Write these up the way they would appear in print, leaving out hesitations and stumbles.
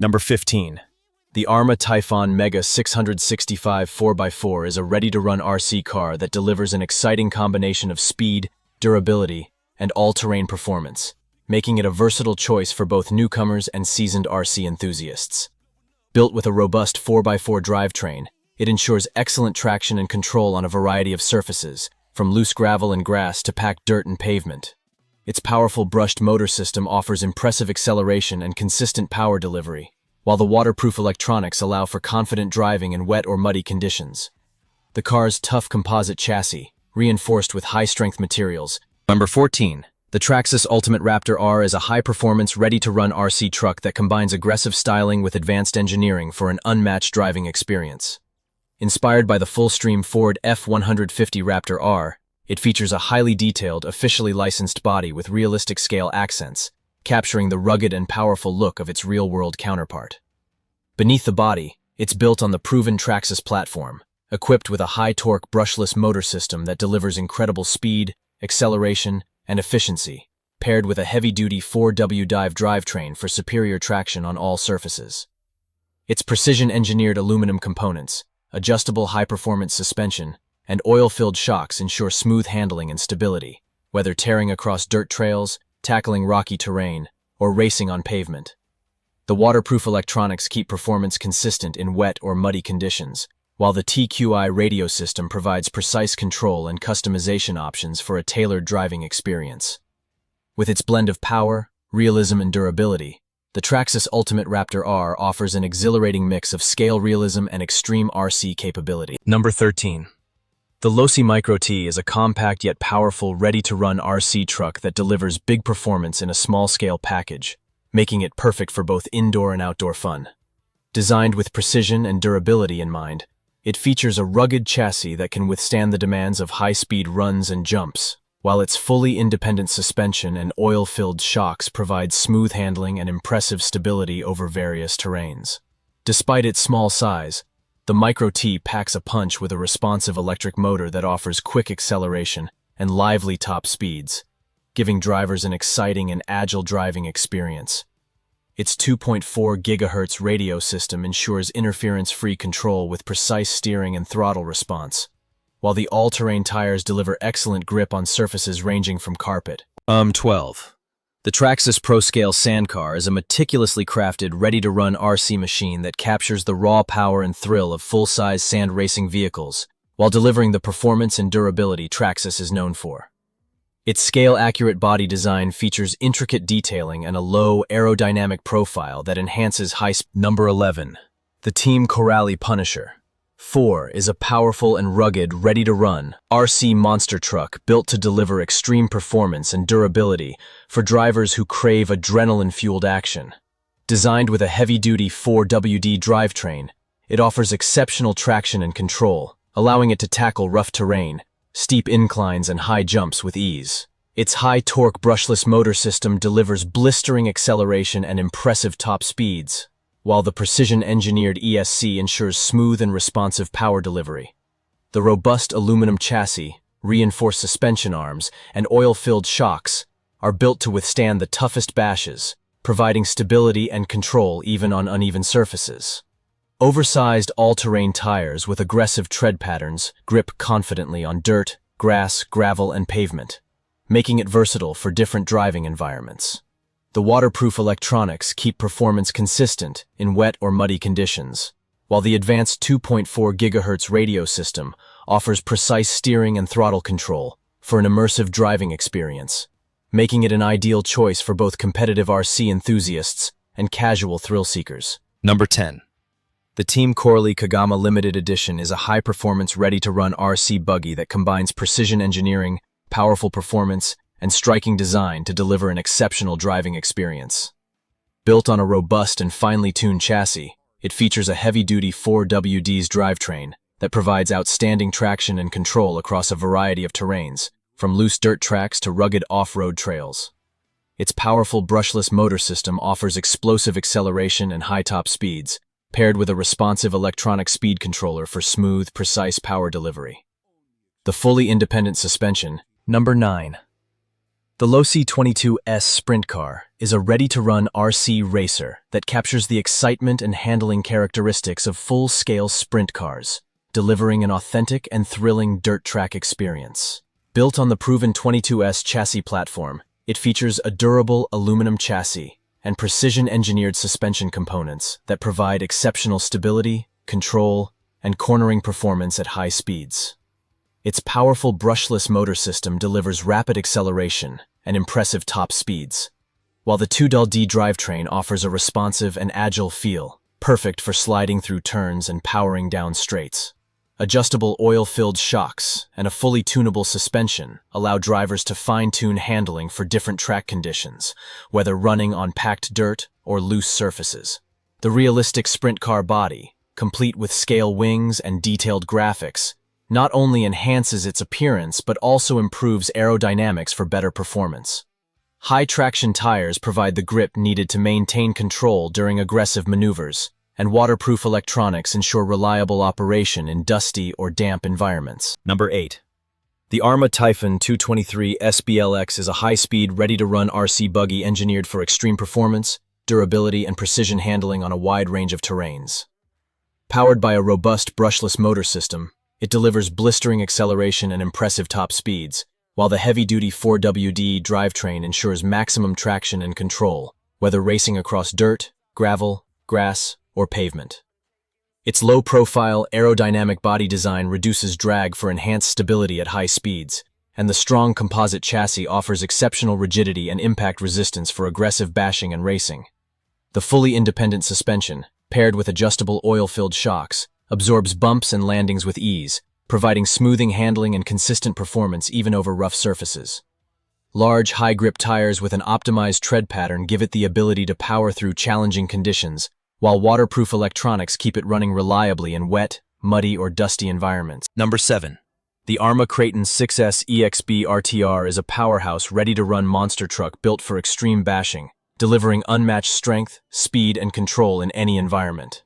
Number 15. The Arma Typhon Mega 665 4x4 is a ready-to-run RC car that delivers an exciting combination of speed, durability, and all-terrain performance, making it a versatile choice for both newcomers and seasoned RC enthusiasts. Built with a robust 4x4 drivetrain, it ensures excellent traction and control on a variety of surfaces, from loose gravel and grass to packed dirt and pavement. Its powerful brushed motor system offers impressive acceleration and consistent power delivery, while the waterproof electronics allow for confident driving in wet or muddy conditions. The car's tough composite chassis, reinforced with high-strength materials. Number 14. The Traxxas Ultimate Raptor R is a high-performance, ready-to-run RC truck that combines aggressive styling with advanced engineering for an unmatched driving experience. Inspired by the full-stream Ford F-150 Raptor R, it features a highly detailed, officially licensed body with realistic scale accents, capturing the rugged and powerful look of its real-world counterpart. Beneath the body, it's built on the proven Traxxas platform, equipped with a high-torque brushless motor system that delivers incredible speed, acceleration, and efficiency, paired with a heavy-duty 4W drive drivetrain for superior traction on all surfaces. Its precision-engineered aluminum components, adjustable high-performance suspension, and oil-filled shocks ensure smooth handling and stability, whether tearing across dirt trails, tackling rocky terrain, or racing on pavement. The waterproof electronics keep performance consistent in wet or muddy conditions, while the TQI radio system provides precise control and customization options for a tailored driving experience. With its blend of power, realism, and durability, the Traxxas Ultimate Raptor R offers an exhilarating mix of scale realism and extreme RC capability. Number 13. The Losi Micro T is a compact yet powerful, ready-to-run RC truck that delivers big performance in a small-scale package, making it perfect for both indoor and outdoor fun. Designed with precision and durability in mind, it features a rugged chassis that can withstand the demands of high-speed runs and jumps, while its fully independent suspension and oil-filled shocks provide smooth handling and impressive stability over various terrains. Despite its small size, the Micro T packs a punch with a responsive electric motor that offers quick acceleration and lively top speeds, giving drivers an exciting and agile driving experience. Its 2.4 GHz radio system ensures interference-free control with precise steering and throttle response, while the all-terrain tires deliver excellent grip on surfaces ranging from carpet. 12. The Traxxas Proscale sand car is a meticulously crafted, ready-to-run RC machine that captures the raw power and thrill of full-size sand racing vehicles, while delivering the performance and durability Traxxas is known for. Its scale-accurate body design features intricate detailing and a low, aerodynamic profile that enhances high-speed. Number 11. The Team Corrali Punisher 4 is a powerful and rugged, ready-to-run RC monster truck built to deliver extreme performance and durability for drivers who crave adrenaline-fueled action. Designed with a heavy-duty 4WD drivetrain, it offers exceptional traction and control, allowing it to tackle rough terrain, steep inclines, and high jumps with ease. Its high-torque brushless motor system delivers blistering acceleration and impressive top speeds, while the precision-engineered ESC ensures smooth and responsive power delivery. The robust aluminum chassis, reinforced suspension arms, and oil-filled shocks are built to withstand the toughest bashes, providing stability and control even on uneven surfaces. Oversized all-terrain tires with aggressive tread patterns grip confidently on dirt, grass, gravel, and pavement, making it versatile for different driving environments. The waterproof electronics keep performance consistent in wet or muddy conditions, while the advanced 2.4 GHz radio system offers precise steering and throttle control for an immersive driving experience, making it an ideal choice for both competitive RC enthusiasts and casual thrill seekers. Number 10. The Team Corrali Kagama Limited Edition is a high-performance, ready-to-run RC buggy that combines precision engineering, powerful performance, and striking design to deliver an exceptional driving experience. Built on a robust and finely tuned chassis, it features a heavy-duty 4WD's drivetrain that provides outstanding traction and control across a variety of terrains, from loose dirt tracks to rugged off-road trails. Its powerful brushless motor system offers explosive acceleration and high top speeds, paired with a responsive electronic speed controller for smooth, precise power delivery. The fully independent suspension. Number 9. The Losi 22S Sprint Car is a ready-to-run RC racer that captures the excitement and handling characteristics of full-scale sprint cars, delivering an authentic and thrilling dirt track experience. Built on the proven 22S chassis platform, it features a durable aluminum chassis and precision-engineered suspension components that provide exceptional stability, control, and cornering performance at high speeds. Its powerful brushless motor system delivers rapid acceleration and impressive top speeds, while the 2.0D drivetrain offers a responsive and agile feel, perfect for sliding through turns and powering down straights. Adjustable oil-filled shocks and a fully tunable suspension allow drivers to fine-tune handling for different track conditions, whether running on packed dirt or loose surfaces. The realistic sprint car body, complete with scale wings and detailed graphics, not only enhances its appearance but also improves aerodynamics for better performance. High-traction tires provide the grip needed to maintain control during aggressive maneuvers, and waterproof electronics ensure reliable operation in dusty or damp environments. Number 8. The Arma Typhon 223 SBLX is a high-speed, ready-to-run RC buggy engineered for extreme performance, durability, and precision handling on a wide range of terrains. Powered by a robust brushless motor system, it delivers blistering acceleration and impressive top speeds, while the heavy-duty 4WD drivetrain ensures maximum traction and control, whether racing across dirt, gravel, grass, or pavement. Its low-profile, aerodynamic body design reduces drag for enhanced stability at high speeds, and the strong composite chassis offers exceptional rigidity and impact resistance for aggressive bashing and racing. The fully independent suspension, paired with adjustable oil-filled shocks, absorbs bumps and landings with ease, providing smoothing handling and consistent performance even over rough surfaces. Large, high-grip tires with an optimized tread pattern give it the ability to power through challenging conditions, while waterproof electronics keep it running reliably in wet, muddy, or dusty environments. Number 7. The Arma Kraton 6S EXB RTR is a powerhouse ready-to-run monster truck built for extreme bashing, delivering unmatched strength, speed, and control in any environment.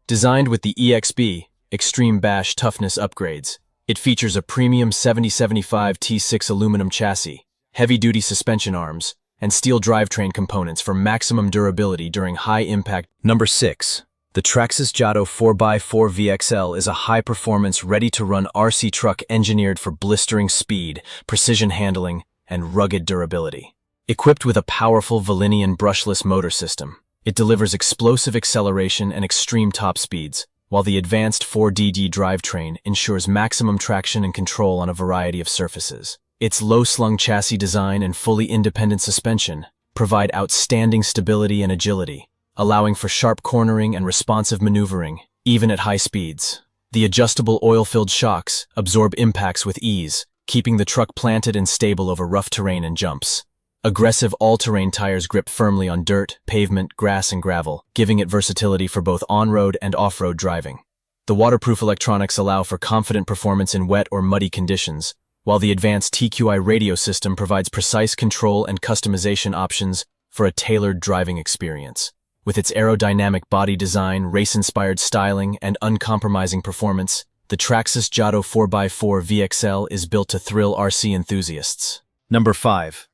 Designed with the EXB, Extreme Bash Toughness upgrades, it features a premium 7075 T6 aluminum chassis, heavy-duty suspension arms, and steel drivetrain components for maximum durability during high-impact. Number 6. The Traxxas Jato 4x4 VXL is a high-performance, ready-to-run RC truck engineered for blistering speed, precision handling, and rugged durability. Equipped with a powerful Valinian brushless motor system, it delivers explosive acceleration and extreme top speeds, while the advanced 4DD drivetrain ensures maximum traction and control on a variety of surfaces. Its low-slung chassis design and fully independent suspension provide outstanding stability and agility, allowing for sharp cornering and responsive maneuvering, even at high speeds. The adjustable oil-filled shocks absorb impacts with ease, keeping the truck planted and stable over rough terrain and jumps. Aggressive all-terrain tires grip firmly on dirt, pavement, grass, and gravel, giving it versatility for both on-road and off-road driving. The waterproof electronics allow for confident performance in wet or muddy conditions, while the advanced TQI radio system provides precise control and customization options for a tailored driving experience. With its aerodynamic body design, race-inspired styling, and uncompromising performance, the Traxxas Jato 4x4 VXL is built to thrill RC enthusiasts. Number 5.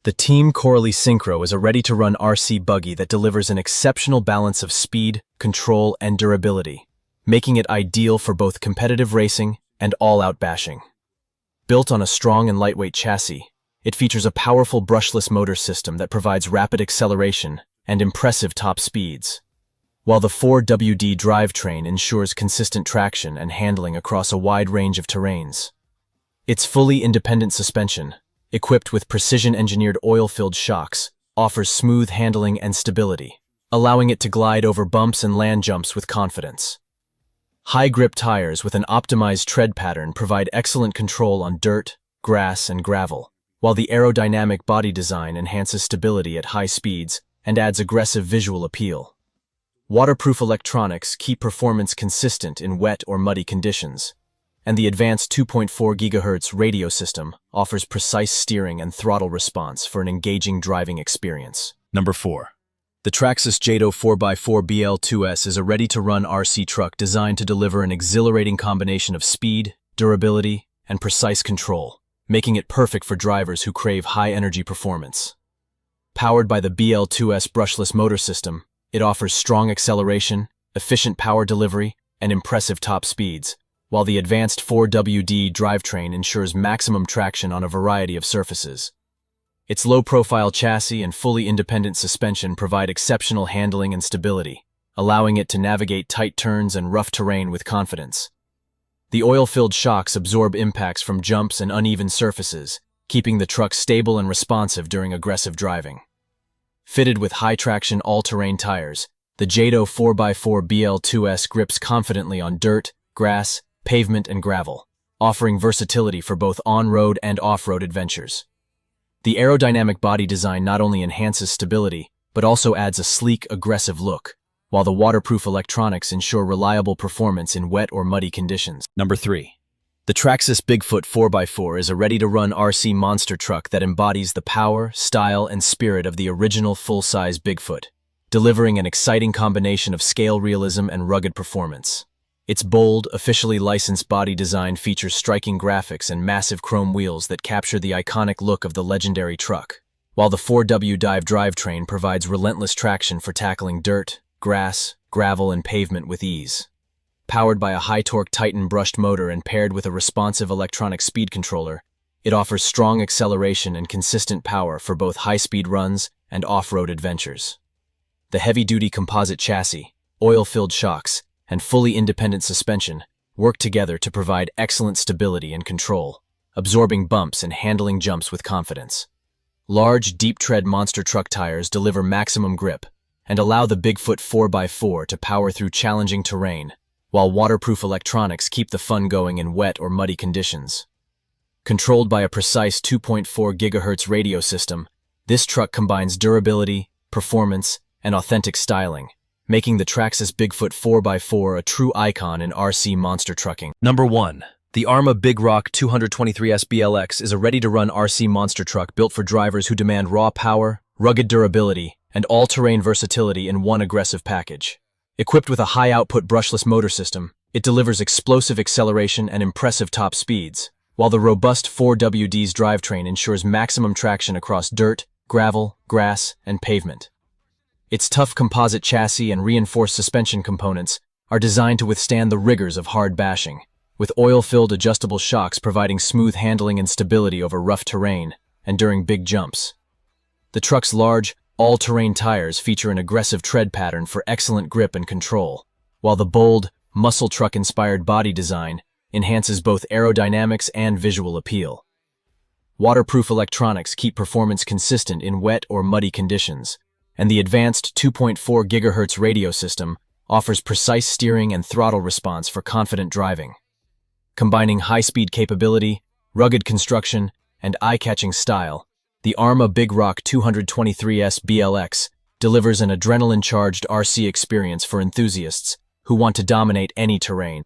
The Team Coralie Synchro is a ready-to-run RC buggy that delivers an exceptional balance of speed, control, and durability, making it ideal for both competitive racing and all-out bashing. Built on a strong and lightweight chassis, it features a powerful brushless motor system that provides rapid acceleration and impressive top speeds, while the 4WD drivetrain ensures consistent traction and handling across a wide range of terrains. Its fully independent suspension, equipped with precision-engineered oil-filled shocks, offers smooth handling and stability, allowing it to glide over bumps and land jumps with confidence. High-grip tires with an optimized tread pattern provide excellent control on dirt, grass, and gravel, while the aerodynamic body design enhances stability at high speeds and adds aggressive visual appeal. Waterproof electronics keep performance consistent in wet or muddy conditions, and the advanced 2.4 GHz radio system offers precise steering and throttle response for an engaging driving experience. Number 4. The Traxxas Jato 4x4 BL2S is a ready-to-run RC truck designed to deliver an exhilarating combination of speed, durability, and precise control, making it perfect for drivers who crave high-energy performance. Powered by the BL2S brushless motor system, it offers strong acceleration, efficient power delivery, and impressive top speeds, while the advanced 4WD drivetrain ensures maximum traction on a variety of surfaces. Its low-profile chassis and fully independent suspension provide exceptional handling and stability, allowing it to navigate tight turns and rough terrain with confidence. The oil-filled shocks absorb impacts from jumps and uneven surfaces, keeping the truck stable and responsive during aggressive driving. Fitted with high-traction all-terrain tires, the Jato 4x4 BL2S grips confidently on dirt, grass, pavement, and gravel, offering versatility for both on-road and off-road adventures. The aerodynamic body design not only enhances stability, but also adds a sleek, aggressive look, while the waterproof electronics ensure reliable performance in wet or muddy conditions. Number 3. The Traxxas Bigfoot 4x4 is a ready-to-run RC monster truck that embodies the power, style, and spirit of the original full-size Bigfoot, delivering an exciting combination of scale realism and rugged performance. Its bold, officially licensed body design features striking graphics and massive chrome wheels that capture the iconic look of the legendary truck, while the 4W drivetrain provides relentless traction for tackling dirt, grass, gravel, and pavement with ease. Powered by a high-torque Titan brushed motor and paired with a responsive electronic speed controller, it offers strong acceleration and consistent power for both high-speed runs and off-road adventures. The heavy-duty composite chassis, oil-filled shocks, and fully independent suspension work together to provide excellent stability and control, absorbing bumps and handling jumps with confidence. Large, deep-tread monster truck tires deliver maximum grip and allow the Bigfoot 4x4 to power through challenging terrain, while waterproof electronics keep the fun going in wet or muddy conditions. Controlled by a precise 2.4 GHz radio system, this truck combines durability, performance, and authentic styling, making the Traxxas Bigfoot 4x4 a true icon in RC monster trucking. Number 1. The Arma Big Rock 223S BLX is a ready-to-run RC monster truck built for drivers who demand raw power, rugged durability, and all-terrain versatility in one aggressive package. Equipped with a high-output brushless motor system, it delivers explosive acceleration and impressive top speeds, while the robust 4WD's drivetrain ensures maximum traction across dirt, gravel, grass, and pavement. Its tough composite chassis and reinforced suspension components are designed to withstand the rigors of hard bashing, with oil-filled adjustable shocks providing smooth handling and stability over rough terrain and during big jumps. The truck's large, all-terrain tires feature an aggressive tread pattern for excellent grip and control, while the bold, muscle truck-inspired body design enhances both aerodynamics and visual appeal. Waterproof electronics keep performance consistent in wet or muddy conditions, and the advanced 2.4 GHz radio system offers precise steering and throttle response for confident driving. Combining high-speed capability, rugged construction, and eye-catching style, the Arma Big Rock 223S BLX delivers an adrenaline-charged RC experience for enthusiasts who want to dominate any terrain.